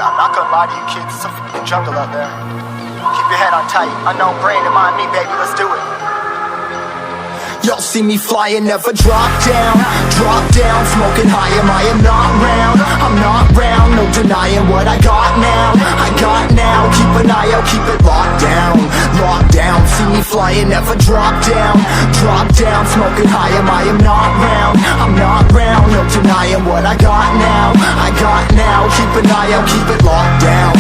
I'm not gonna lie to you kids, it's a f***ing jungle out there. Keep your head on tight, unknown brain to mind me, baby, let's do it. Y'all see me flying, never drop down, smoking high, I am not round, I'm not round, no denying what I got now, keep an eye out, keep it locked down, see me flying, never drop down, smoking high, I am not round, I'm not round, no denying what I got now, keep an eye out, keep it locked down,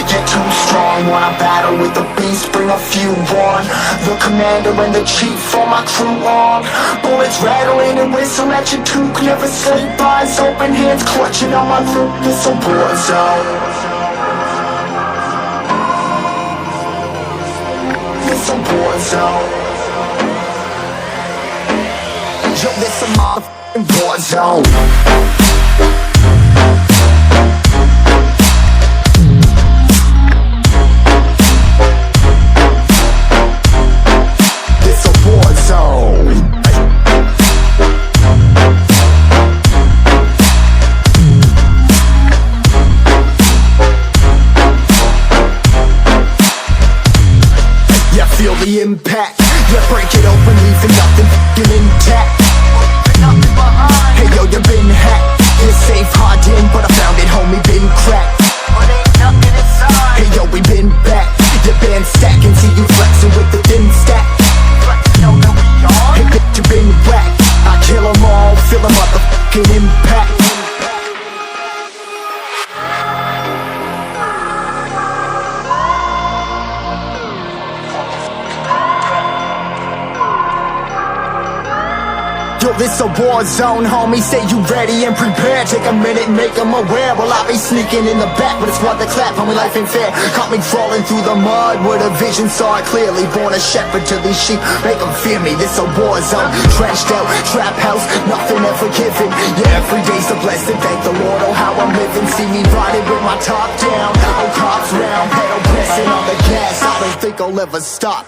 get too strong, wanna battle with the beast, bring a few on, the commander and the chief for my crew on. Bullets rattling and whistle at your toque. Never sleep, eyes open, hands clutching on my loot. This a war zone. This a war zone. Yo, this a motherfucking war zone. Feel the impact, yeah, break it open, leaving nothing f***ing intact. Hey yo, you been hacked, you're safe, hard in, but I found it, homie, been cracked. Hey yo, we been back, your band stacking, see you flexing with the thin stack. Hey bitch, you been whacked, I kill them all, feel the motherfucking impact. Yo, this a war zone, homie, say you ready and prepared. Take a minute, make them aware. Well, I be sneaking in the back, but it's what the clap, homie, life ain't fair. Caught me crawling through the mud with a vision, saw it clearly. Born a shepherd to these sheep, make them fear me. This a war zone, trashed out, trap house, nothing ever given. Yeah, every day's a blessing, thank the Lord, oh how I'm living. See me riding with my top down, oh cops round, pedal pressing on the gas. I don't think I'll ever stop.